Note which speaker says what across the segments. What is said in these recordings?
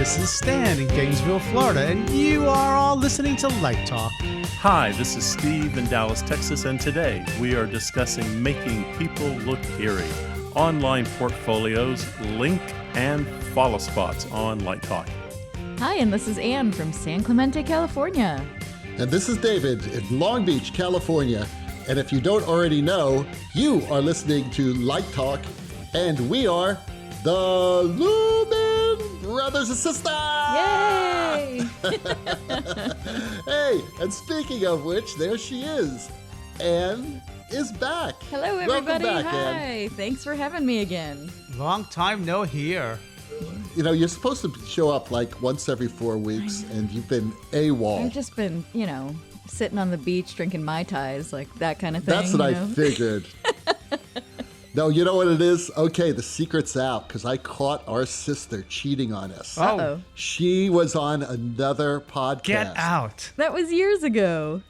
Speaker 1: this is Stan in Gainesville, Florida, and you are all listening to Light Talk.
Speaker 2: Hi, this is Steve in Dallas, Texas, and today we are discussing making people look eerie, online portfolios, link and follow spots on Light Talk.
Speaker 3: Hi, and this is Anne from San Clemente, California.
Speaker 4: And this is David in Long Beach, California. And if you don't already know, you are listening to Light Talk, and we are the Lumen Brothers and Sisters!
Speaker 3: Yay!
Speaker 4: Hey, and speaking of which, there she is. Anne is back.
Speaker 3: Hello, everybody.
Speaker 4: Welcome back,
Speaker 3: Hi.
Speaker 4: Anne.
Speaker 3: Thanks for having me again.
Speaker 1: Long time no hear.
Speaker 4: You know, you're supposed to show up like once every 4 weeks, and you've been AWOL.
Speaker 3: I've just been, sitting on the beach drinking Mai Tais, like that kind of thing.
Speaker 4: That's what I figured. No, you know what it is? Okay, the secret's out, because I caught our sister cheating on us.
Speaker 3: Uh-oh.
Speaker 4: She was on another podcast.
Speaker 1: Get out.
Speaker 3: That was years ago.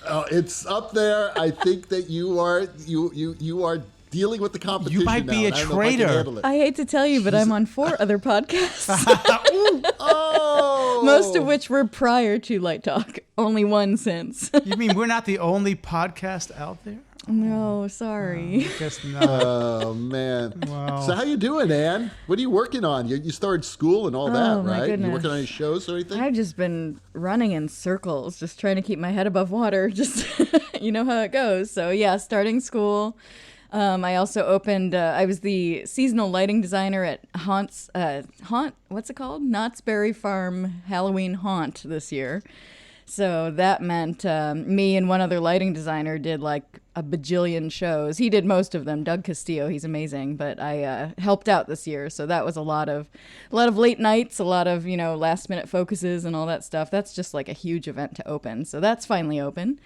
Speaker 4: Oh, it's up there. I think that you are dealing with the competition.
Speaker 1: You might be
Speaker 4: now,
Speaker 1: a
Speaker 4: and I don't know if I can
Speaker 1: traitor.
Speaker 4: handle it.
Speaker 3: I hate to tell you, but I'm on 4 other podcasts,
Speaker 4: Oh!
Speaker 3: most of which were prior to Light Talk. Only one since.
Speaker 1: You mean we're not the only podcast out there?
Speaker 3: No, sorry.
Speaker 1: I guess not.
Speaker 4: Oh, man.
Speaker 1: Wow.
Speaker 4: So how you doing, Anne? What are you working on? You started school and all that,
Speaker 3: Oh, my
Speaker 4: right?
Speaker 3: goodness.
Speaker 4: You working on any shows or anything?
Speaker 3: I've just been running in circles, just trying to keep my head above water. Just, you know how it goes. So yeah, starting school. I also opened, I was the seasonal lighting designer at what's it called? Knott's Berry Farm Halloween Haunt this year. So that meant me and one other lighting designer did like a bajillion shows. He did most of them, Doug Castillo. He's amazing. But I helped out this year, so that was a lot of late nights, a lot of last minute focuses and all that stuff. That's just like a huge event to open. So that's finally open.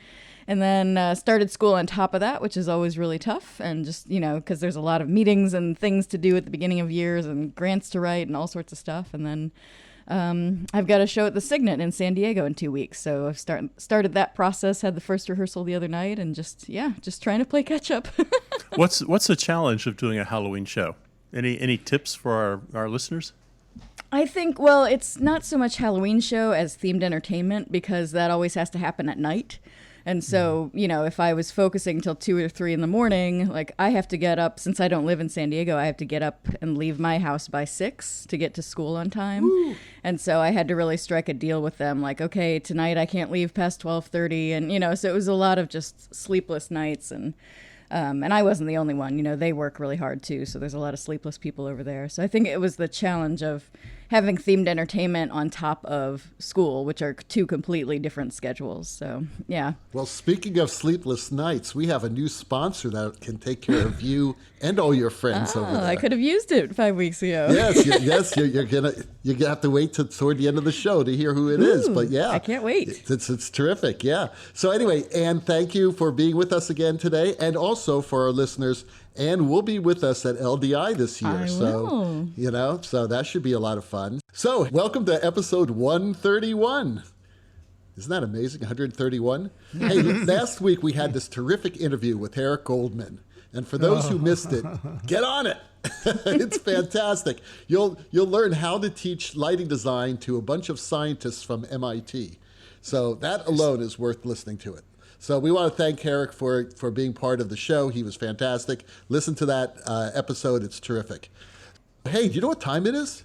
Speaker 3: And then started school on top of that, which is always really tough. And just, because there's a lot of meetings and things to do at the beginning of years and grants to write and all sorts of stuff. And then I've got a show at the Signet in San Diego in 2 weeks. So I've started that process, had the first rehearsal the other night, and just trying to play catch up.
Speaker 2: What's the challenge of doing a Halloween show? Any tips for our listeners?
Speaker 3: I think, well, it's not so much Halloween show as themed entertainment, because that always has to happen at night. And so, if I was focusing till 2 or 3 in the morning, like I have to get up, since I don't live in San Diego, I have to get up and leave my house by 6 to get to school on time. Woo. And so I had to really strike a deal with them, like, okay, tonight I can't leave past 12:30. And, so it was a lot of just sleepless nights. And I wasn't the only one, they work really hard too. So there's a lot of sleepless people over there. So I think it was the challenge of having themed entertainment on top of school, which are 2 completely different schedules. So, yeah.
Speaker 4: Well, speaking of sleepless nights, we have a new sponsor that can take care of you and all your friends over there.
Speaker 3: I could have used it 5 weeks ago.
Speaker 4: Yes, you're gonna have to wait toward the end of the show to hear who it is. But yeah,
Speaker 3: I can't wait.
Speaker 4: It's terrific. Yeah. So anyway, Anne, thank you for being with us again today, and also for our listeners. Anne will be with us at LDI this year.
Speaker 3: I will.
Speaker 4: So that should be a lot of fun. So welcome to episode 131. Isn't that amazing? 131. Hey, last week we had this terrific interview with Eric Goldman. And for those who missed it, get on it. It's fantastic. You'll learn how to teach lighting design to a bunch of scientists from MIT. So that alone is worth listening to it. So we want to thank Eric for being part of the show. He was fantastic. Listen to that episode. It's terrific. Hey, do you know what time it is?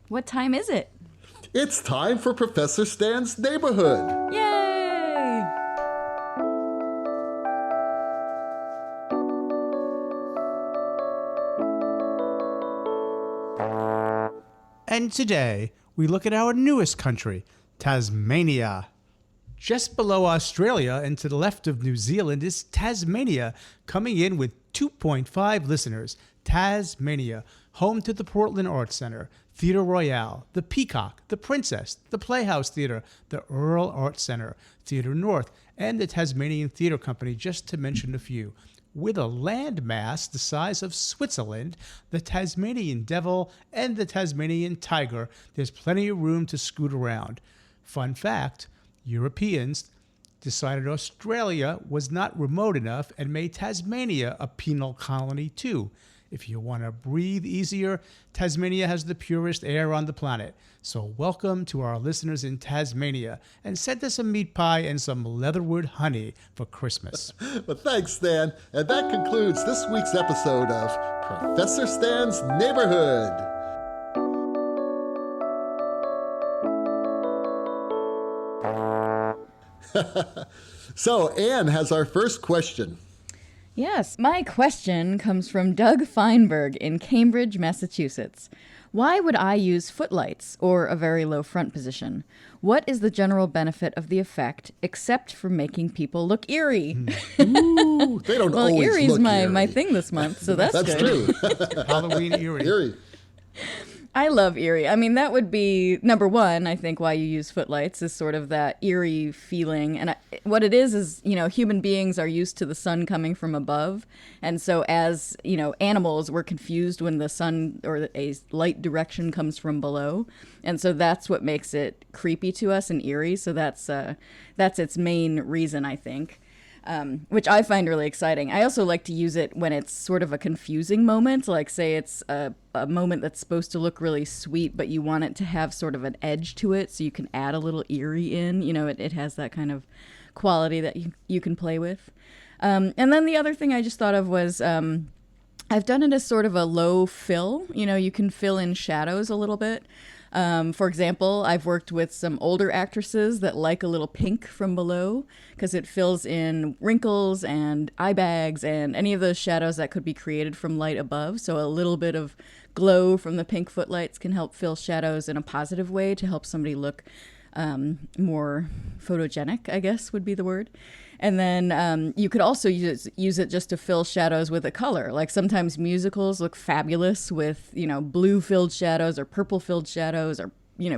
Speaker 3: What time is it?
Speaker 4: It's time for Professor Stan's Neighborhood.
Speaker 3: Yay!
Speaker 1: And today, we look at our newest country, Tasmania. Just below Australia and to the left of New Zealand is Tasmania, coming in with 2.5 listeners. Tasmania, home to the Portland Arts Center, Theatre Royale, the Peacock, the Princess, the Playhouse Theatre, the Earl Arts Center, Theatre North, and the Tasmanian Theatre Company, just to mention a few. With a landmass the size of Switzerland, the Tasmanian Devil, and the Tasmanian Tiger, there's plenty of room to scoot around. Fun fact, Europeans decided Australia was not remote enough and made Tasmania a penal colony too. If you want to breathe easier, Tasmania has the purest air on the planet. So welcome to our listeners in Tasmania, and send us a meat pie and some leatherwood honey for Christmas.
Speaker 4: Well, thanks, Stan. And that concludes this week's episode of Professor Stan's Neighborhood. So, Anne has our first question.
Speaker 3: Yes, my question comes from Doug Feinberg in Cambridge, Massachusetts. Why would I use footlights or a very low front position? What is the general benefit of the effect except for making people look eerie?
Speaker 4: Ooh, they don't
Speaker 3: Well,
Speaker 4: always
Speaker 3: eerie's
Speaker 4: look eerie.
Speaker 3: my thing this month, so that's good.
Speaker 4: true.
Speaker 1: Halloween eerie.
Speaker 4: Eerie.
Speaker 3: I love eerie. I mean, that would be number one, I think, why you use footlights is sort of that eerie feeling. And what it is, human beings are used to the sun coming from above. And so as, animals, we're confused when the sun or a light direction comes from below. And so that's what makes it creepy to us and eerie. So that's its main reason, I think. Which I find really exciting. I also like to use it when it's sort of a confusing moment, like say it's a moment that's supposed to look really sweet, but you want it to have sort of an edge to it, so you can add a little eerie in. It has that kind of quality that you can play with. And then the other thing I just thought of was I've done it as sort of a low fill. You can fill in shadows a little bit. For example, I've worked with some older actresses that like a little pink from below because it fills in wrinkles and eye bags and any of those shadows that could be created from light above. So a little bit of glow from the pink footlights can help fill shadows in a positive way to help somebody look more photogenic, I guess would be the word. And then you could also use it just to fill shadows with a color. Like sometimes musicals look fabulous with, blue-filled shadows or purple-filled shadows or,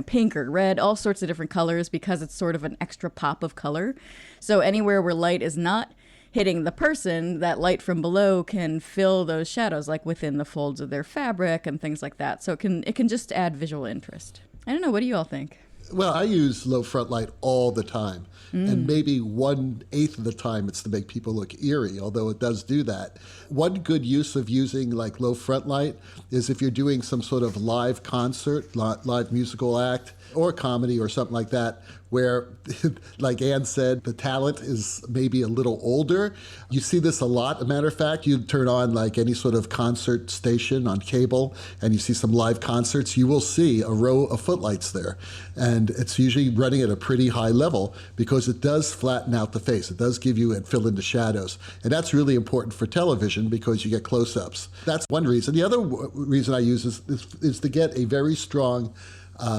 Speaker 3: pink or red, all sorts of different colors because it's sort of an extra pop of color. So anywhere where light is not hitting the person, that light from below can fill those shadows, like within the folds of their fabric and things like that. So it can just add visual interest. I don't know. What do you all think?
Speaker 4: Well, I use low front light all the time. And maybe 1/8 of the time it's to make people look eerie, although it does do that. One good use of using like low front light is if you're doing some sort of live concert, live musical act, or comedy or something like that, where, like Ann said, the talent is maybe a little older. You see this a lot. As a matter of fact, you turn on like any sort of concert station on cable and you see some live concerts, you will see a row of footlights there. And it's usually running at a pretty high level because it does flatten out the face. It does give you and fill in the shadows. And that's really important for television because you get close-ups. That's one reason. The other reason I use is to get a very strong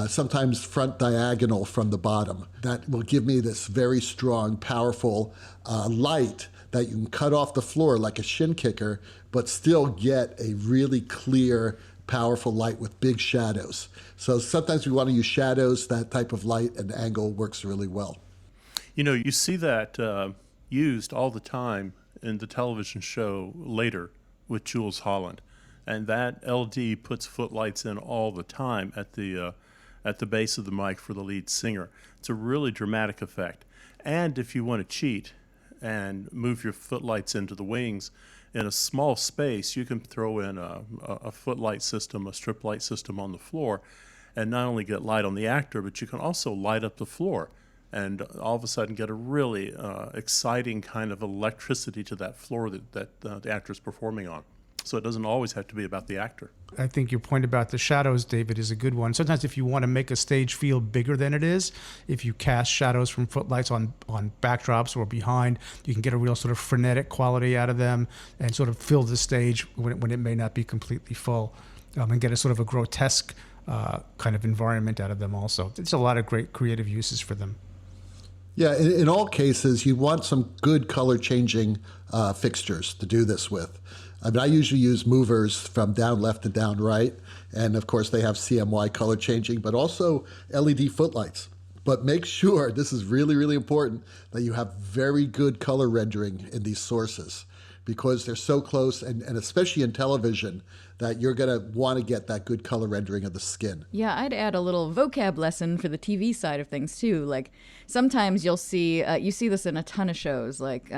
Speaker 4: sometimes front diagonal from the bottom. That will give me this very strong, powerful light that you can cut off the floor like a shin kicker, but still get a really clear, powerful light with big shadows. So sometimes we want to use shadows. That type of light and angle works really well.
Speaker 2: You see that used all the time in the television show Later with Jules Holland. And that LD puts footlights in all the time at the base of the mic for the lead singer. It's a really dramatic effect. And if you want to cheat and move your footlights into the wings in a small space, you can throw in a footlight system, a strip light system on the floor, and not only get light on the actor, but you can also light up the floor and all of a sudden get a really exciting kind of electricity to that floor that the actor's performing on. So it doesn't always have to be about the actor.
Speaker 1: I think your point about the shadows, David, is a good one. Sometimes if you want to make a stage feel bigger than it is, if you cast shadows from footlights on backdrops or behind, you can get a real sort of frenetic quality out of them and sort of fill the stage when it may not be completely full, and get a sort of a grotesque kind of environment out of them also. There's a lot of great creative uses for them.
Speaker 4: Yeah, in all cases, you want some good color-changing fixtures to do this with. I mean, I usually use movers from down left to down right, and of course they have CMY color changing, but also LED footlights. But make sure, this is really, really important, that you have very good color rendering in these sources because they're so close, and especially in television, that you're going to want to get that good color rendering of the skin.
Speaker 3: Yeah, I'd add a little vocab lesson for the TV side of things too. Like sometimes you'll see, you see this in a ton of shows, like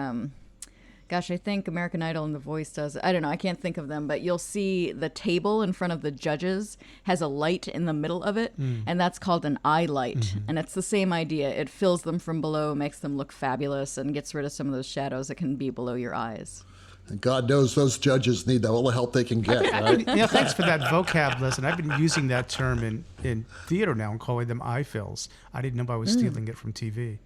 Speaker 3: Gosh, I think American Idol and The Voice does. I don't know. I can't think of them, but you'll see the table in front of the judges has a light in the middle of it, and that's called an eye light. And it's the same idea. It fills them from below, makes them look fabulous, and gets rid of some of those shadows that can be below your eyes.
Speaker 4: And God knows those judges need all the help they can get, right?
Speaker 1: Thanks for that vocab lesson. I've been using that term in theater now and calling them eye fills. I didn't know I was stealing it from TV.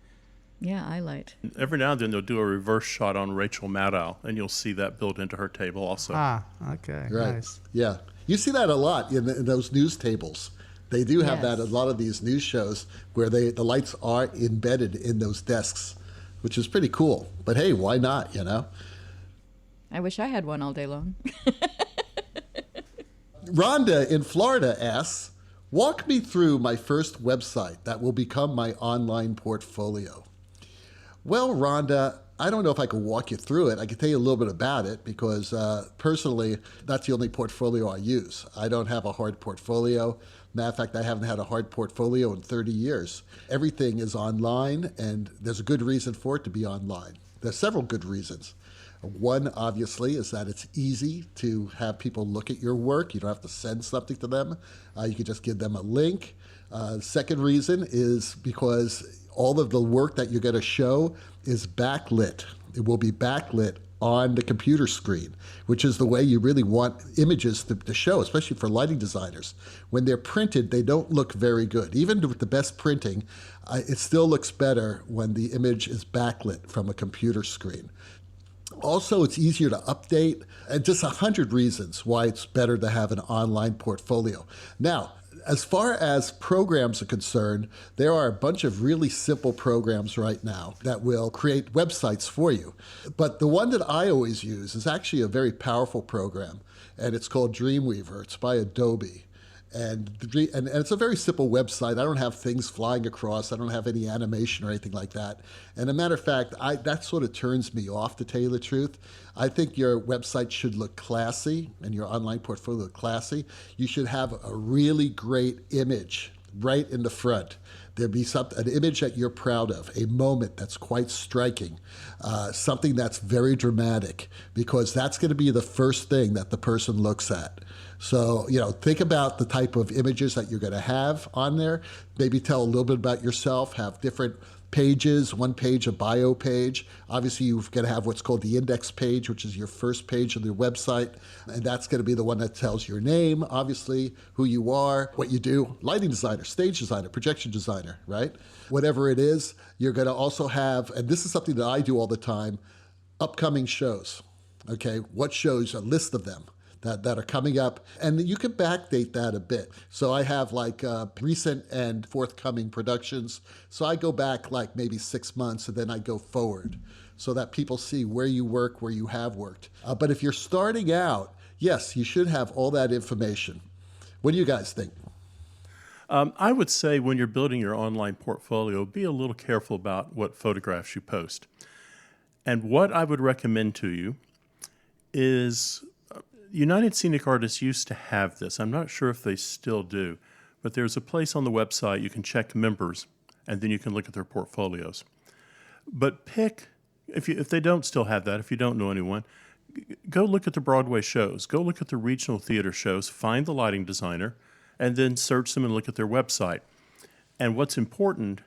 Speaker 3: Yeah, eye light.
Speaker 2: Every now and then they'll do a reverse shot on Rachel Maddow, and you'll see that built into her table also.
Speaker 1: Okay.
Speaker 4: Right.
Speaker 1: Nice.
Speaker 4: Yeah. You see that a lot in those news tables. They do have that
Speaker 3: Yes.
Speaker 4: in a lot of these news shows where the lights are embedded in those desks, which is pretty cool. But hey, why not,
Speaker 3: I wish I had one all day long.
Speaker 4: Rhonda in Florida asks, walk me through my first website that will become my online portfolio. Well, Rhonda, I don't know if I can walk you through it. I can tell you a little bit about it because personally, that's the only portfolio I use. I don't have a hard portfolio. Matter of fact, I haven't had a hard portfolio in 30 years. Everything is online, and there's a good reason for it to be online. There's several good reasons. One, obviously, is that it's easy to have people look at your work. You don't have to send something to them. You can just give them a link. Second reason is because all of the work that you're going to show is backlit. It will be backlit on the computer screen, which is the way you really want images to show, especially for lighting designers. When they're printed, they don't look very good. Even with the best printing, it still looks better when the image is backlit from a computer screen. Also, it's easier to update, and just 100 reasons why it's better to have an online portfolio. Now, as far as programs are concerned, there are a bunch of really simple programs right now that will create websites for you. But the one that I always use is actually a very powerful program, and it's called Dreamweaver. It's by Adobe. And it's a very simple website. I don't have things flying across. I don't have any animation or anything like that. And a matter of fact, that sort of turns me off, to tell you the truth. I think your website should look classy and your online portfolio look classy. You should have a really great image right in the front. There'd be an image that you're proud of, a moment that's quite striking, something that's very dramatic, because that's going to be the first thing that the person looks at. So, think about the type of images that you're going to have on there. Maybe tell a little bit about yourself, have different pages, one page, a bio page. Obviously, you've got to have what's called the index page, which is your first page of your website. And that's going to be the one that tells your name, obviously, who you are, what you do, lighting designer, stage designer, projection designer, right? Whatever it is, you're going to also have, and this is something that I do all the time, upcoming shows. Okay, what shows, a list of them that are coming up, and you can backdate that a bit. So I have recent and forthcoming productions. So I go back maybe 6 months, and then I go forward so that people see where you work, where you have worked. But if you're starting out, yes, you should have all that information. What do you guys think?
Speaker 2: I would say when you're building your online portfolio, be a little careful about what photographs you post. And what I would recommend to you is United Scenic Artists used to have this. I'm not sure if they still do, but there's a place on the website you can check members, and then you can look at their portfolios. But pick, if they don't still have that, if you don't know anyone, go look at the Broadway shows. Go look at the regional theater shows, find the lighting designer, and then search them and look at their website. And what's important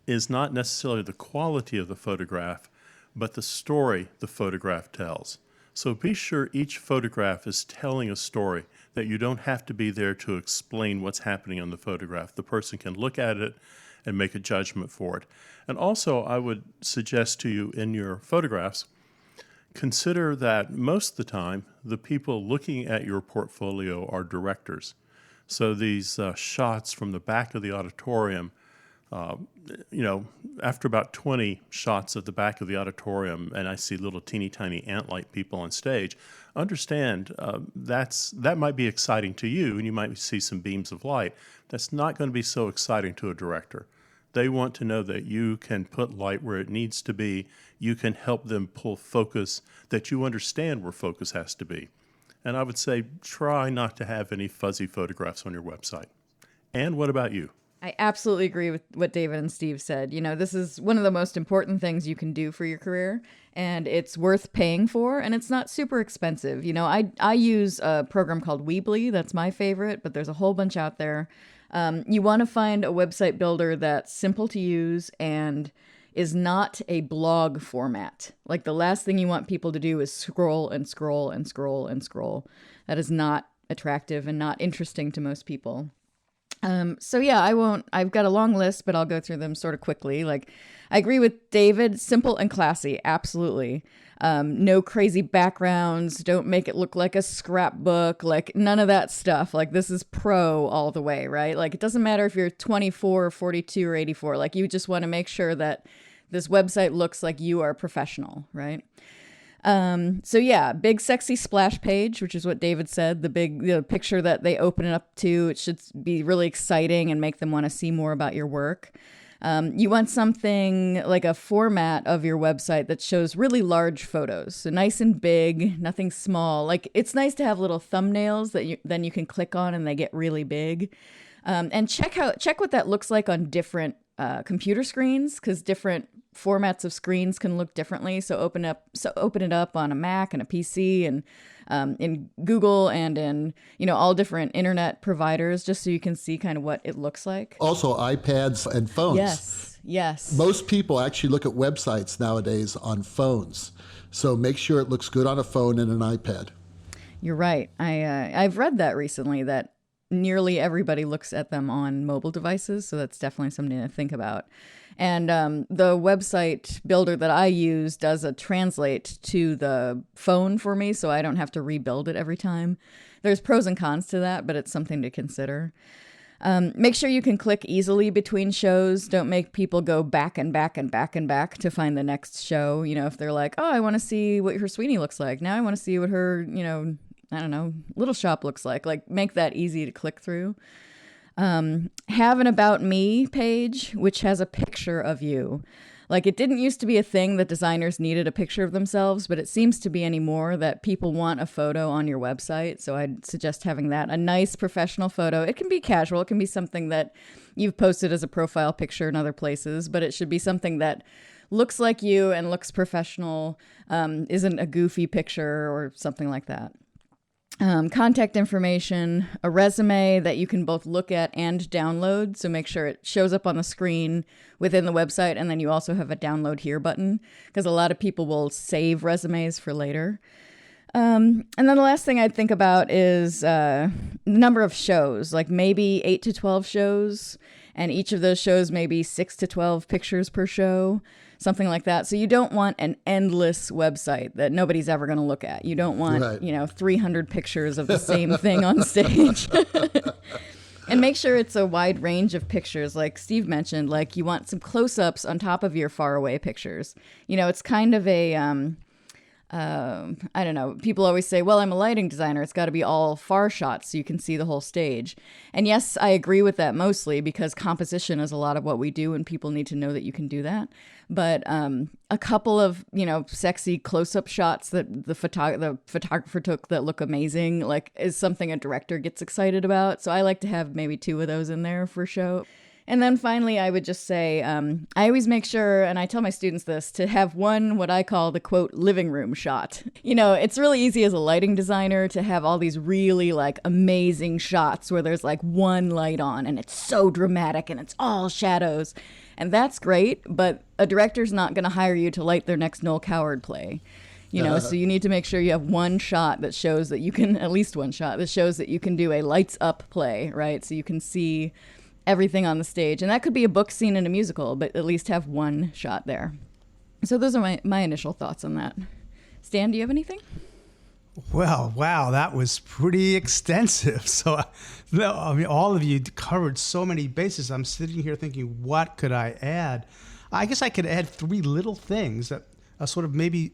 Speaker 2: is not necessarily the quality of the photograph, but the story the photograph tells. So be sure each photograph is telling a story, that you don't have to be there to explain what's happening on the photograph. The person can look at it and make a judgment for it. And also, I would suggest to you in your photographs, consider that most of the time, the people looking at your portfolio are directors. So these shots from the back of the auditorium, after about 20 shots of the back of the auditorium and I see little teeny tiny ant-like people on stage, understand that might be exciting to you and you might see some beams of light. That's not going to be so exciting to a director. They want to know that you can put light where it needs to be. You can help them pull focus, that you understand where focus has to be. And I would say try not to have any fuzzy photographs on your website. And what about you?
Speaker 3: I absolutely agree with what David and Steve said. You know, this is one of the most important things you can do for your career, and it's worth paying for, and it's not super expensive. You know, I use a program called Weebly. That's my favorite, but there's a whole bunch out there. You want to find a website builder that's simple to use and is not a blog format. Like, the last thing you want people to do is scroll and scroll and scroll and scroll. That is not attractive and not interesting to most people. So yeah, I've got a long list, but I'll go through them sort of quickly. Like, I agree with David, simple and classy. Absolutely. No crazy backgrounds. Don't make it look like a scrapbook, like none of that stuff. Like, this is pro all the way, right? Like, it doesn't matter if you're 24 or 42 or 84. Like, you just want to make sure that this website looks like you are professional, right? So yeah, big sexy splash page, which is what David said, the picture that they open it up to. It should be really exciting and make them want to see more about your work. You want something like a format of your website that shows really large photos. So nice and big, nothing small. Like, it's nice to have little thumbnails that then you can click on and they get really big. And check what that looks like on different computer screens, because different formats of screens can look differently. So open it up on a Mac and a PC and in Google and in, you know, all different internet providers, just so you can see kind of what it looks like.
Speaker 4: Also, iPads and phones.
Speaker 3: Yes.
Speaker 4: Most people actually look at websites nowadays on phones. So make sure it looks good on a phone and an iPad.
Speaker 3: You're right. I've read that recently, that nearly everybody looks at them on mobile devices. So that's definitely something to think about. And the website builder that I use does a translate to the phone for me, so I don't have to rebuild it every time. There's pros and cons to that, but it's something to consider. Make sure you can click easily between shows. Don't make people go back and back and back and back to find the next show. You know, if they're like, oh, I want to see what her Sweeney looks like. Now I want to see what her, you know, I don't know, Little Shop looks like. Like, make that easy to click through. Have an About Me page, which has a picture of you. Like, it didn't used to be a thing that designers needed a picture of themselves, but it seems to be anymore that people want a photo on your website. So I'd suggest having that, a nice professional photo. It can be casual. It can be something that you've posted as a profile picture in other places, but it should be something that looks like you and looks professional, isn't a goofy picture or something like that. Contact information, a resume that you can both look at and download. So make sure it shows up on the screen within the website, and then you also have a download here button, because a lot of people will save resumes for later. And then the last thing I'd think about is the number of shows, like maybe 8 to 12 shows, and each of those shows maybe 6 to 12 pictures per show. Something like that. So you don't want an endless website that nobody's ever going to look at. You don't want,
Speaker 4: right,
Speaker 3: 300 pictures of the same thing on stage. And make sure it's a wide range of pictures. Like Steve mentioned, like, you want some close-ups on top of your faraway pictures. You know, it's kind of a, I don't know. People always say, well, I'm a lighting designer. It's got to be all far shots so you can see the whole stage. And yes, I agree with that mostly, because composition is a lot of what we do and people need to know that you can do that. But a couple of, sexy close-up shots that the photographer took that look amazing, like, is something a director gets excited about. So I like to have maybe 2 of those in there for show. And then finally, I would just say, I always make sure, and I tell my students this, to have one, what I call the, quote, living room shot. It's really easy as a lighting designer to have all these really, like, amazing shots where there's, like, one light on, and it's so dramatic, and it's all shadows. And that's great, but a director's not going to hire you to light their next Noel Coward play. So you need to make sure you have one shot that shows that you can, at least one shot, that shows that you can do a lights up play, right? So you can see everything on the stage. And that could be a book scene in a musical, but at least have one shot there. So those are my initial thoughts on that. Stan, do you have anything?
Speaker 1: Well, wow, that was pretty extensive. So, all of you covered so many bases. I'm sitting here thinking, what could I add? I guess I could add 3 little things that are sort of maybe,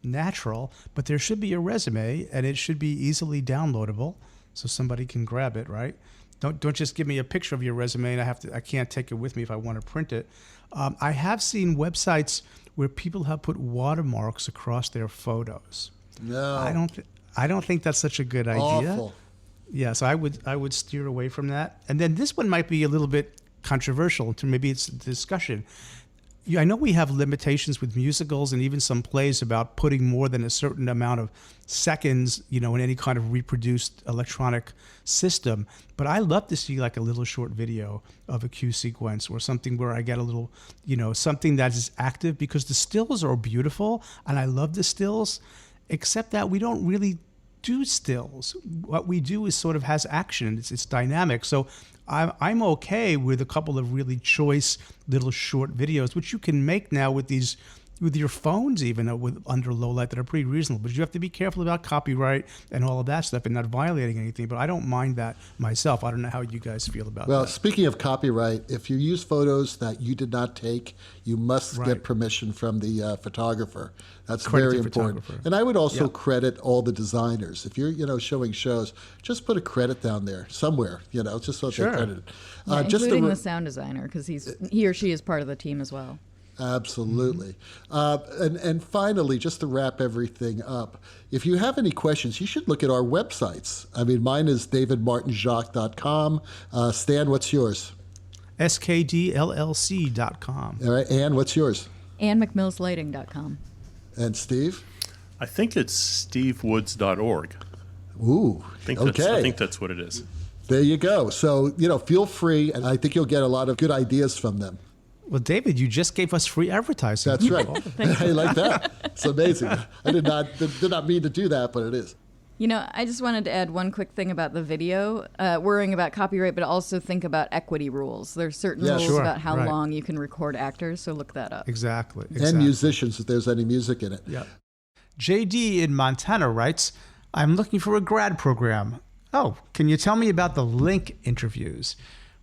Speaker 1: natural, but there should be a resume, and it should be easily downloadable, so somebody can grab it, right? Don't just give me a picture of your resume and I can't take it with me if I want to print it. I have seen websites where people have put watermarks across their photos.
Speaker 4: No.
Speaker 1: I don't think that's such a good idea.
Speaker 4: Awful.
Speaker 1: Yeah, so I would steer away from that. And then this one might be a little bit controversial. Maybe it's a discussion. Yeah, I know we have limitations with musicals and even some plays about putting more than a certain amount of seconds, in any kind of reproduced electronic system. But I love to see like a little short video of a cue sequence or something where I get a little, something that is active, because the stills are beautiful and I love the stills, except that we don't really do stills. What we do is sort of has action. It's dynamic. So I'm okay with a couple of really choice little short videos, which you can make now with your phones, even with under low light, that are pretty reasonable. But you have to be careful about copyright and all of that stuff and not violating anything. But I don't mind that myself. I don't know how you guys feel about that.
Speaker 4: Well, speaking of copyright, if you use photos that you did not take, you must get permission from the photographer. That's very important. And I would also credit all the designers. If you're, showing shows, just put a credit down there somewhere, just so they're credited.
Speaker 3: Yeah, including the sound designer, because he or she is part of the team as well.
Speaker 4: Absolutely. And finally, just to wrap everything up, if you have any questions, you should look at our websites. I mean, mine is davidmartinjacques.com. Stan, what's yours?
Speaker 1: skdllc.com.
Speaker 4: All right. Ann, what's yours?
Speaker 3: AnnMcMillsLighting.com.
Speaker 4: And Steve?
Speaker 2: I think it's stevewoods.org.
Speaker 4: Ooh,
Speaker 2: I think that's what it is.
Speaker 4: There you go. So, feel free, and I think you'll get a lot of good ideas from them.
Speaker 1: Well, David, you just gave us free advertising.
Speaker 4: That's right. I like that. It's amazing. I did not mean to do that, but it is.
Speaker 3: I just wanted to add one quick thing about the video, worrying about copyright, but also think about equity rules. There's certain rules about how long you can record actors, so look that up.
Speaker 1: Exactly.
Speaker 4: And musicians, if there's any music in it.
Speaker 1: Yeah. JD in Montana writes, I'm looking for a grad program. Oh, can you tell me about the Link interviews?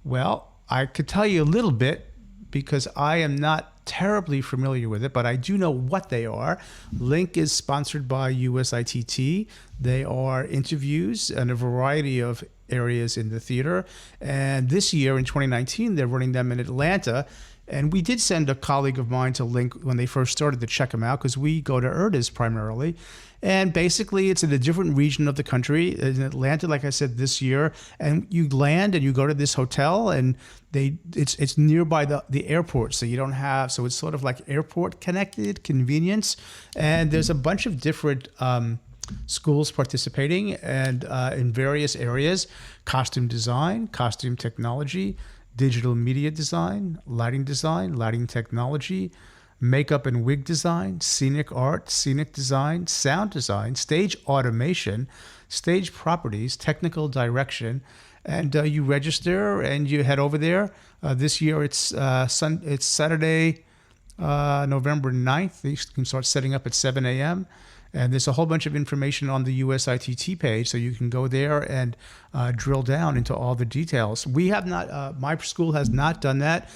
Speaker 1: Well, I could tell you a little bit because I am not terribly familiar with it, but I do know what they are. Link is sponsored by USITT. They are interviews in a variety of areas in the theater. And this year, in 2019, they're running them in Atlanta. And we did send a colleague of mine to Link when they first started to check them out, because we go to ERDAS primarily. And basically, it's in a different region of the country. In Atlanta, like I said, this year. And you land and you go to this hotel, and it's nearby the airport. So you don't have, so it's sort of like airport connected convenience. And there's a bunch of different schools participating, and in various areas: costume design, costume technology, digital media design, lighting technology, makeup and wig design, scenic art, scenic design, sound design, stage automation, stage properties, technical direction. And you register and you head over there. This year it's Saturday, November 9th. You can start setting up at 7 a.m. And there's a whole bunch of information on the USITT page, so you can go there and drill down into all the details. We have not, my school has not done that.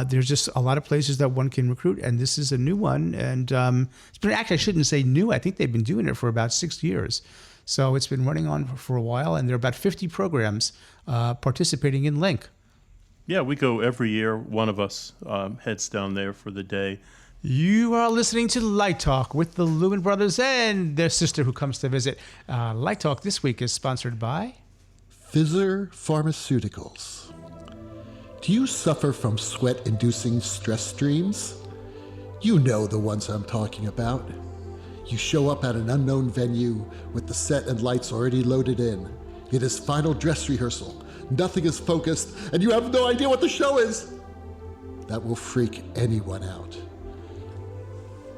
Speaker 1: There's just a lot of places that one can recruit, and this is a new one. And it's been, actually, I shouldn't say new. I think they've been doing it for about 6 years. So it's been running on for a while, and there are about 50 programs participating in Link.
Speaker 2: Yeah, we go every year. One of us heads down there for the day.
Speaker 1: You are listening to Light Talk with the Lumen Brothers and their sister who comes to visit. Light Talk this week is sponsored by
Speaker 4: Pfizer Pharmaceuticals. Do you suffer from sweat-inducing stress dreams? You know the ones I'm talking about. You show up at an unknown venue with the set and lights already loaded in. It is final dress rehearsal. Nothing is focused, and you have no idea what the show is. That will freak anyone out.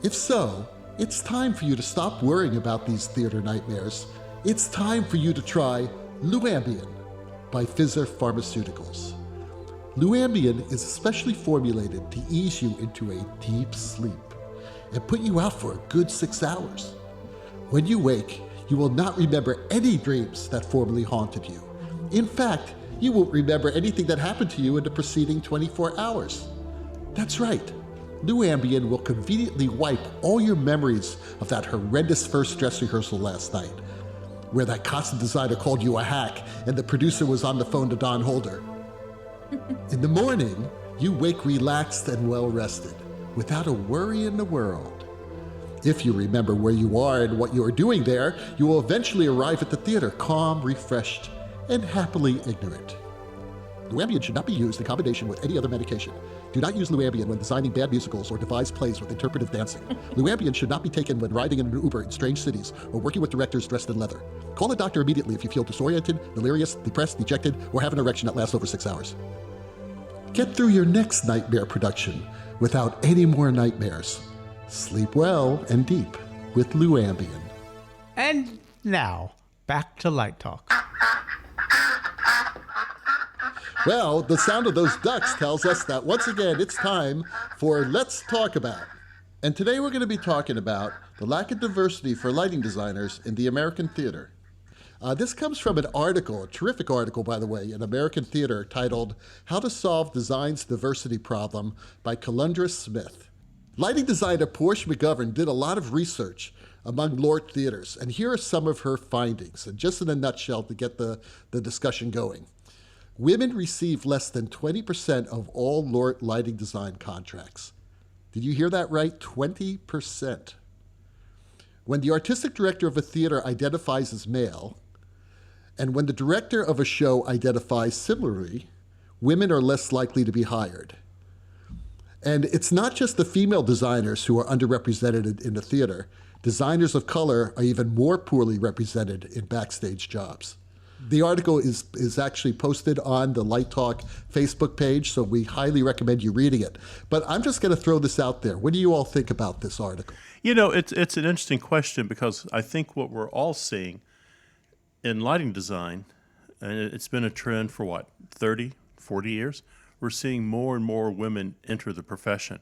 Speaker 4: If so, it's time for you to stop worrying about these theater nightmares. It's time for you to try Luambien by Pfizer Pharmaceuticals. Luambien is especially formulated to ease you into a deep sleep and put you out for a good 6 hours. When you wake, you will not remember any dreams that formerly haunted you. In fact, you won't remember anything that happened to you in the preceding 24 hours. That's right. Luambien will conveniently wipe all your memories of that horrendous first dress rehearsal last night, where that costume designer called you a hack and the producer was on the phone to Don Holder. In the morning, you wake relaxed and well-rested, without a worry in the world. If you remember where you are and what you are doing there, you will eventually arrive at the theater calm, refreshed, and happily ignorant. Luambian should not be used in combination with any other medication. Do not use Luambian when designing bad musicals or devise plays with interpretive dancing. Luambian should not be taken when riding in an Uber in strange cities or working with directors dressed in leather. Call a doctor immediately if you feel disoriented, delirious, depressed, dejected, or have an erection that lasts over 6 hours. Get through your next nightmare production without any more nightmares. Sleep well and deep with Luambian.
Speaker 1: And now, back to Light Talk.
Speaker 4: Well, the sound of those ducks tells us that once again it's time for Let's Talk About. And today we're going to be talking about the lack of diversity for lighting designers in the American theater. This comes from an article, a terrific article, by the way, in American Theater titled How to Solve Design's Diversity Problem by Kalundra Smith. Lighting designer Portia McGovern did a lot of research among LORT theaters, and here are some of her findings, and just in a nutshell to get the discussion going. Women receive less than 20% of all LORT lighting design contracts. Did you hear that right? 20%. When the artistic director of a theater identifies as male, and when the director of a show identifies similarly, women are less likely to be hired. And it's not just the female designers who are underrepresented in the theater. Designers of color are even more poorly represented in backstage jobs. The article is actually posted on the Light Talk Facebook page, so we highly recommend you reading it. But I'm just going to throw this out there. What do you all think about this article?
Speaker 2: You know, it's an interesting question because I think what we're all seeing in lighting design, and it's been a trend for 30, 40 years, we're seeing more and more women enter the profession.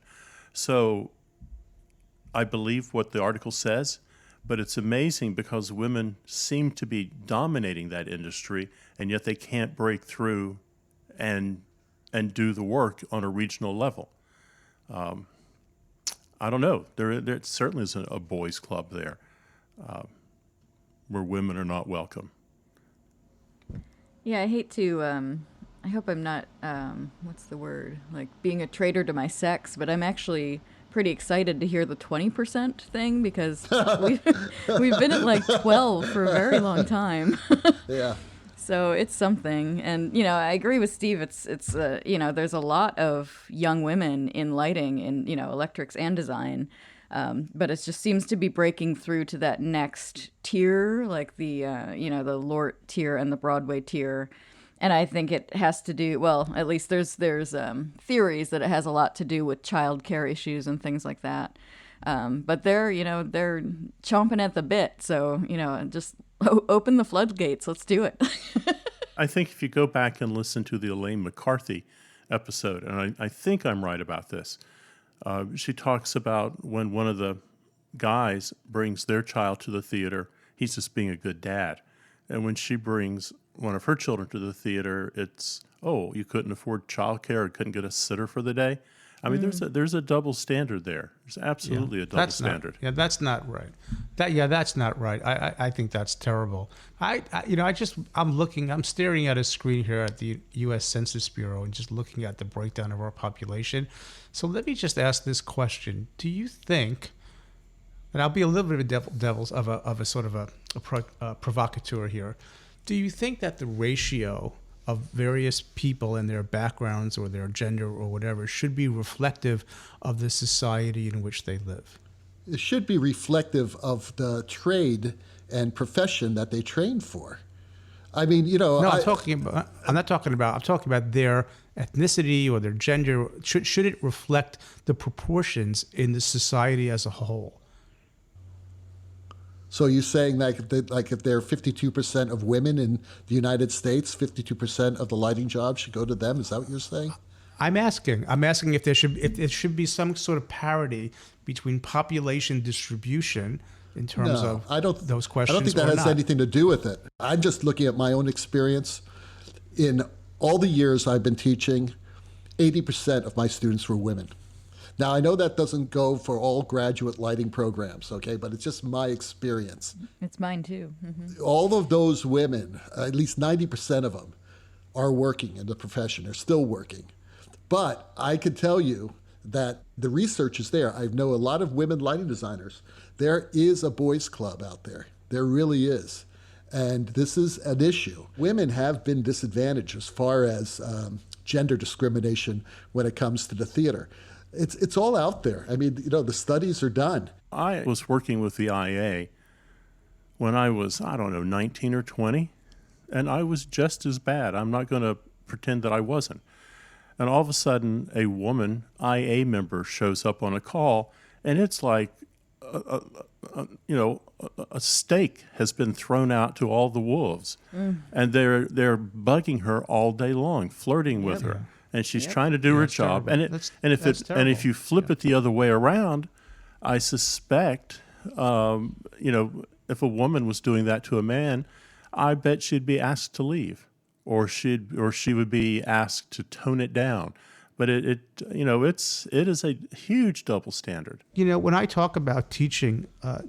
Speaker 2: So I believe what the article says, but it's amazing because women seem to be dominating that industry, and yet they can't break through and do the work on a regional level. I don't know. There certainly isn't a boys' club there where women are not welcome.
Speaker 3: Yeah, I hate to, I hope I'm not, what's the word? Like being a traitor to my sex, but I'm actually pretty excited to hear the 20% thing because we've been at like 12 for a very long time.
Speaker 4: Yeah.
Speaker 3: So it's something. And, you know, I agree with Steve. It's you know, there's a lot of young women in lighting in, you know, electrics and design. But it just seems to be breaking through to that next tier, like the, you know, the LORT tier and the Broadway tier. And I think it has to do, well, at least there's theories that it has a lot to do with childcare issues and things like that. But they're chomping at the bit. So, you know, just open the floodgates. Let's do it.
Speaker 2: I think if you go back and listen to the Elaine McCarthy episode, and I think I'm right about this, she talks about when one of the guys brings their child to the theater, he's just being a good dad. And when she brings one of her children to the theater, it's, oh, you couldn't afford childcare or couldn't get a sitter for the day. I mean, there's a double standard there. There's absolutely a double standard.
Speaker 1: That's not right. That's not right. I think that's terrible. I'm staring at a screen here at the U.S. Census Bureau and just looking at the breakdown of our population. So let me just ask this question: do you think? And I'll be a little bit of a devil's of a sort of a provocateur here. Do you think that the ratio of various people and their backgrounds or their gender or whatever should be reflective of the society in which they live?
Speaker 4: It should be reflective of the trade and profession that they trained for. I mean, you know...
Speaker 1: No, I'm talking about their ethnicity or their gender. Should it reflect the proportions in the society as a whole?
Speaker 4: So you're saying like if there are 52% of women in the United States, 52% of the lighting jobs should go to them? Is that what you're saying?
Speaker 1: I'm asking if there should be some sort of parity between population distribution in terms of those questions.
Speaker 4: I don't think that has anything to do with it. I'm just looking at my own experience. In all the years I've been teaching, 80% of my students were women. Now, I know that doesn't go for all graduate lighting programs, okay, but it's just my experience.
Speaker 3: It's mine too. Mm-hmm.
Speaker 4: All of those women, at least 90% of them, are working in the profession. They're still working. But I can tell you that the research is there. I know a lot of women lighting designers. There is a boys' club out there. There really is. And this is an issue. Women have been disadvantaged as far as gender discrimination when it comes to the theater. It's all out there. I mean, the studies are done.
Speaker 2: I was working with the IA when I was, 19 or 20, and I was just as bad. I'm not going to pretend that I wasn't. And all of a sudden, a woman IA member shows up on a call, and it's like, a steak has been thrown out to all the wolves, and they're bugging her all day long, flirting with her, and she's trying to do her job.
Speaker 1: Terrible.
Speaker 2: And if you flip it the other way around, I suspect, if a woman was doing that to a man, I bet she'd be asked to leave, or she would be asked to tone it down. But it is a huge double standard.
Speaker 1: When I talk about teaching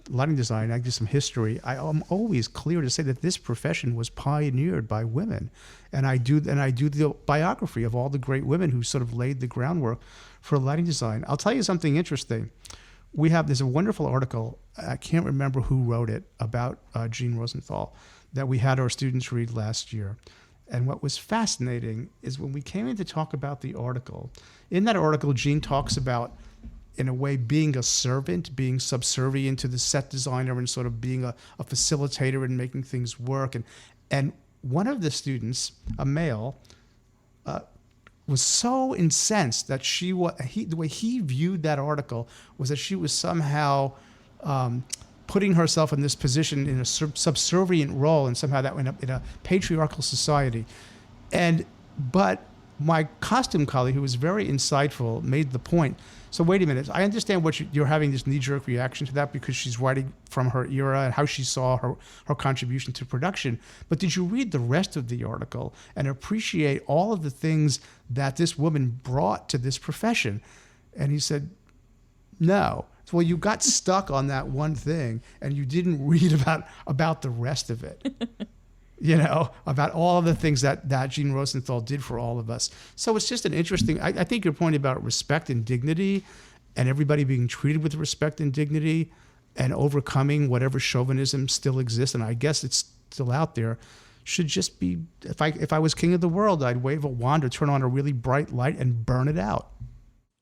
Speaker 1: lighting design, I do some history. I am always clear to say that this profession was pioneered by women, and I do the biography of all the great women who sort of laid the groundwork for lighting design. I'll tell you something interesting. There's a wonderful article. I can't remember who wrote it about Jean Rosenthal that we had our students read last year. And what was fascinating is when we came in to talk about the article, in that article, Jean talks about, in a way, being a servant, being subservient to the set designer and sort of being a facilitator and making things work. And one of the students, a male, was so incensed that the way he viewed that article was that she was somehow putting herself in this position in a subservient role, and somehow that went up in a patriarchal society. But my costume colleague, who was very insightful, made the point. So wait a minute. I understand you're having this knee-jerk reaction to that because she's writing from her era and how she saw her contribution to production. But did you read the rest of the article and appreciate all of the things that this woman brought to this profession? And he said, no. Well, you got stuck on that one thing and you didn't read about the rest of it. About all of the things that Jean Rosenthal did for all of us. So it's just an interesting, I think your point about respect and dignity and everybody being treated with respect and dignity and overcoming whatever chauvinism still exists, and I guess it's still out there, should just be, if I was king of the world, I'd wave a wand or turn on a really bright light and burn it out.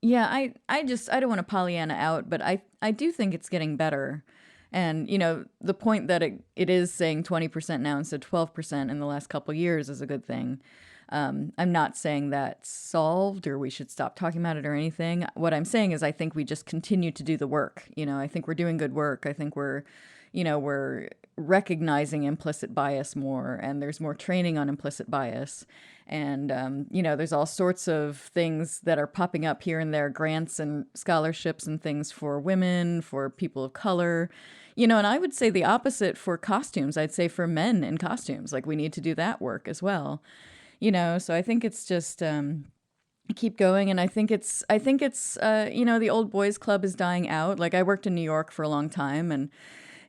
Speaker 3: Yeah, I don't want to Pollyanna out, but I do think it's getting better. And, the point that it is saying 20% now instead of 12% in the last couple of years is a good thing. I'm not saying that's solved or we should stop talking about it or anything. What I'm saying is I think we just continue to do the work. I think we're doing good work. I think we're recognizing implicit bias more, and there's more training on implicit bias. And, there's all sorts of things that are popping up here and there, grants and scholarships and things for women, for people of color, and I would say the opposite for costumes. I'd say for men in costumes, like we need to do that work as well, so I think it's just, keep going. And I think it's the old boys club is dying out. Like I worked in New York for a long time, and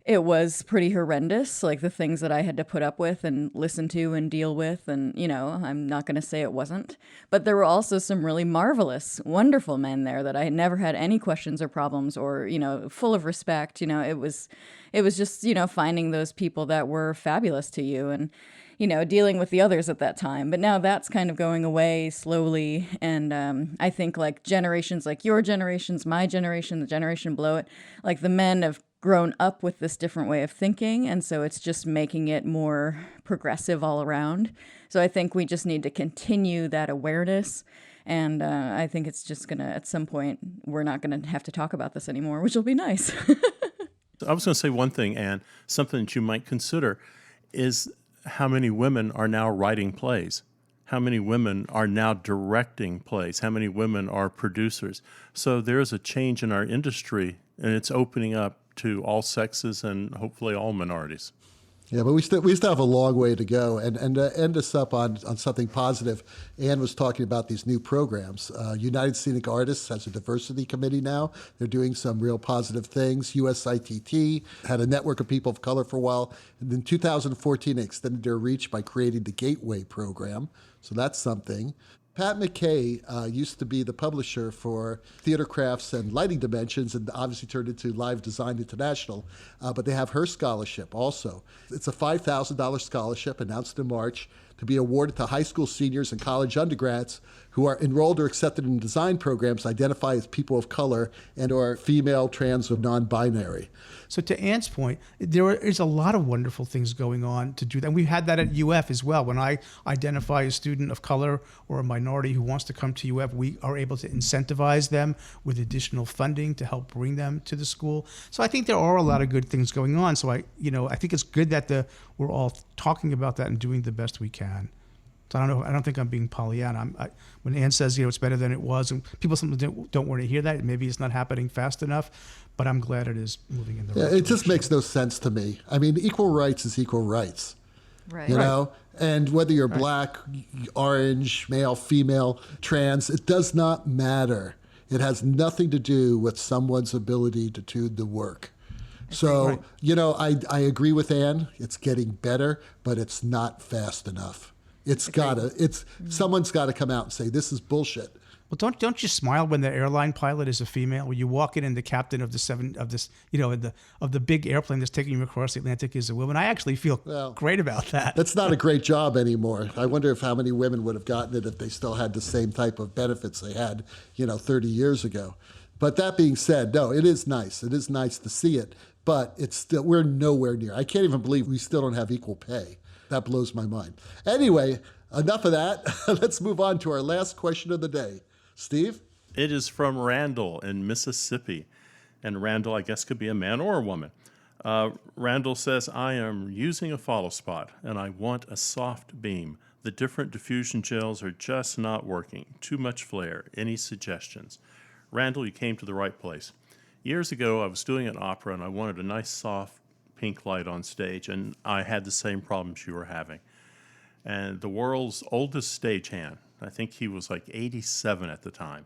Speaker 3: it was pretty horrendous, like the things that I had to put up with and listen to and deal with. And, I'm not going to say it wasn't. But there were also some really marvelous, wonderful men there that I had never had any questions or problems or, full of respect. It was just, finding those people that were fabulous to you and, dealing with the others at that time. But now that's kind of going away slowly. And I think like generations like your generations, my generation, the generation below it, like the men have grown up with this different way of thinking, and so it's just making it more progressive all around. So I think we just need to continue that awareness, and I think it's just gonna, at some point, we're not gonna have to talk about this anymore, which will be nice.
Speaker 2: I was going to say one thing, Anne, something that you might consider is how many women are now writing plays. How many women are now directing plays? How many women are producers? So there's a change in our industry, and it's opening up to all sexes and hopefully all minorities.
Speaker 4: Yeah, but we still have a long way to go. And to end us up on something positive, Anne was talking about these new programs. United Scenic Artists has a diversity committee now. They're doing some real positive things. USITT had a network of people of color for a while. And in 2014, they extended their reach by creating the Gateway program. So that's something. Pat McKay used to be the publisher for Theater Crafts and Lighting Dimensions, and obviously turned into Live Design International. But they have her scholarship also. It's a $5,000 scholarship announced in March to be awarded to high school seniors and college undergrads who are enrolled or accepted in design programs identify as people of color and or female, trans, or non-binary.
Speaker 1: So to Ann's point, there is a lot of wonderful things going on to do that. And we had that at UF as well. When I identify a student of color or a minority who wants to come to UF, we are able to incentivize them with additional funding to help bring them to the school. So I think there are a lot of good things going on. So I think it's good that we're all talking about that and doing the best we can. So I don't think I'm being Pollyanna. When Ann says, it's better than it was, and people sometimes don't want to hear that. Maybe it's not happening fast enough, but I'm glad it is moving in the right direction.
Speaker 4: It just makes no sense to me. I mean, equal rights is equal rights.
Speaker 3: Right.
Speaker 4: You know? And whether you're black, orange, male, female, trans, it does not matter. It has nothing to do with someone's ability to do the work. So, I agree with Ann. It's getting better, but it's not fast enough. Someone's got to come out and say, this is bullshit.
Speaker 1: Well, don't you smile when the airline pilot is a female? When you walk in and the captain of the big airplane that's taking you across the Atlantic is a woman. I actually feel great about that.
Speaker 4: That's not a great job anymore. I wonder how many women would have gotten it if they still had the same type of benefits they had, 30 years ago. But that being said, no, it is nice. It is nice to see it, but we're nowhere near. I can't even believe we still don't have equal pay. That blows my mind. Anyway, enough of that. Let's move on to our last question of the day. Steve?
Speaker 2: It is from Randall in Mississippi. And Randall, I guess, could be a man or a woman. Randall says, I am using a follow spot, and I want a soft beam. The different diffusion gels are just not working. Too much flare. Any suggestions? Randall, you came to the right place. Years ago, I was doing an opera, and I wanted a nice, soft, pink light on stage, and I had the same problems you were having. And the world's oldest stagehand, I think he was like 87 at the time,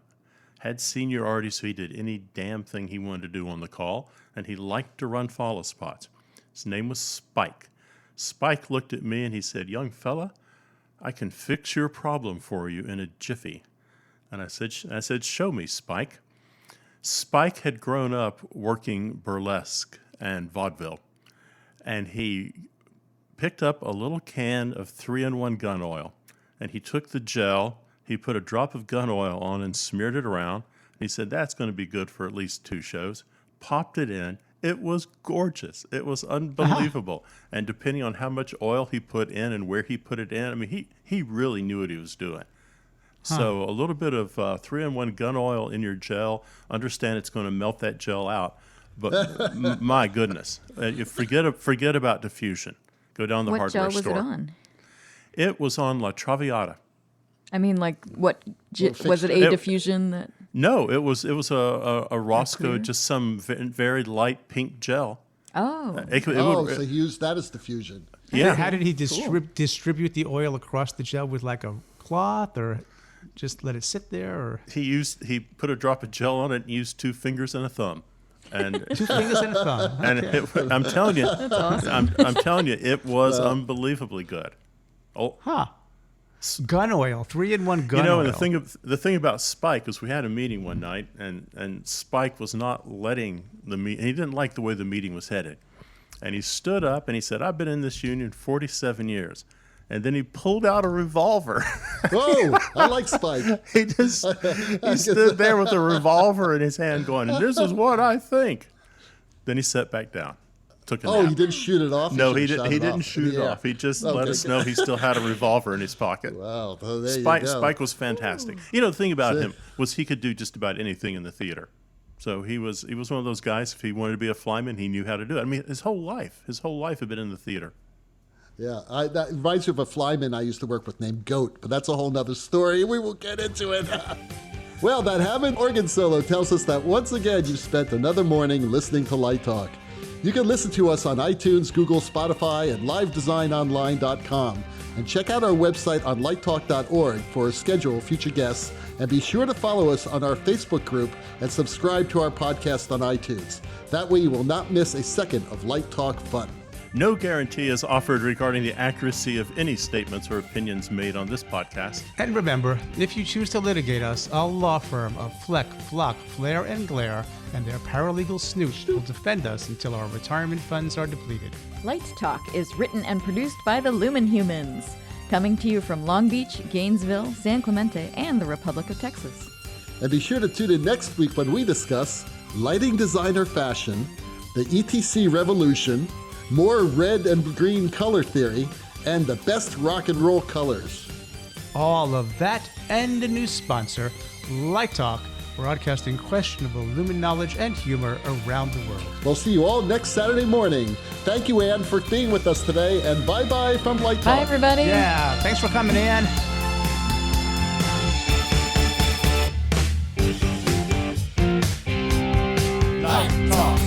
Speaker 2: had seniority, so he did any damn thing he wanted to do on the call, and he liked to run follow spots. His name was Spike. Spike looked at me and he said, young fella, I can fix your problem for you in a jiffy. And I said, show me, Spike. Spike had grown up working burlesque and vaudeville. And he picked up a little can of 3-in-1 gun oil, and he took the gel, he put a drop of gun oil on and smeared it around. He said, that's going to be good for at least 2 shows. Popped it in. It was gorgeous. It was unbelievable. And depending on how much oil he put in and where he put it in, I mean, he really knew what he was doing. So a little bit of 3-in-1 gun oil in your gel. Understand it's going to melt that gel out. But my goodness, forget about diffusion. Go down the hardware store.
Speaker 3: What gel was it on?
Speaker 2: It was on La Traviata.
Speaker 3: I mean, like what? Was it a diffusion that?
Speaker 2: No, it was a Roscoe, just some very light pink gel.
Speaker 3: Oh.
Speaker 4: So he used that as diffusion.
Speaker 1: Yeah. How did he distribute the oil across the gel with like a cloth, or just let it sit there? Or
Speaker 2: he put a drop of gel on it and used 2 fingers and a thumb. And
Speaker 1: 2 fingers and a thumb. Okay.
Speaker 2: And I'm telling you,
Speaker 3: that's awesome.
Speaker 2: I'm telling you, it was unbelievably good. Oh,
Speaker 1: gun oil, 3-in-1 gun oil.
Speaker 2: And the thing about Spike is we had a meeting one night, and Spike was not letting the meeting. He didn't like the way the meeting was headed, and he stood up and he said, "I've been in this union 47 years." And then he pulled out a revolver.
Speaker 4: Whoa, I like Spike.
Speaker 2: He stood there with a revolver in his hand going, and this is what I think. Then he sat back down, took a nap.
Speaker 4: He didn't shoot it off?
Speaker 2: No, he didn't shoot it off. He just let us know he still had a revolver in his pocket.
Speaker 4: Wow, well, there
Speaker 2: Spike,
Speaker 4: you go.
Speaker 2: Spike was fantastic. The thing about him was he could do just about anything in the theater. So he was one of those guys, if he wanted to be a flyman, he knew how to do it. I mean, his whole life had been in the theater.
Speaker 4: Yeah, that reminds me of a flyman I used to work with named Goat, but that's a whole nother story. We will get into it. Well, that Hammond organ solo tells us that once again you've spent another morning listening to Light Talk. You can listen to us on iTunes, Google, Spotify, and livedesignonline.com. And check out our website on lighttalk.org for a schedule of future guests. And be sure to follow us on our Facebook group and subscribe to our podcast on iTunes. That way you will not miss a second of Light Talk fun.
Speaker 2: No guarantee is offered regarding the accuracy of any statements or opinions made on this podcast.
Speaker 1: And remember, if you choose to litigate us, our law firm of Fleck, Flock, Flair, and Glare and their paralegal Snoot will defend us until our retirement funds are depleted.
Speaker 3: Light Talk is written and produced by the Lumen Humans, coming to you from Long Beach, Gainesville, San Clemente, and the Republic of Texas.
Speaker 4: And be sure to tune in next week when we discuss lighting designer fashion, the ETC revolution, more red and green color theory, and the best rock and roll colors.
Speaker 1: All of that and a new sponsor, Light Talk, broadcasting questionable Lumen knowledge and humor around the world.
Speaker 4: We'll see you all next Saturday morning. Thank you, Ann, for being with us today, and bye-bye from Light Talk.
Speaker 3: Bye, everybody.
Speaker 1: Yeah, thanks for coming in.
Speaker 4: Light Talk.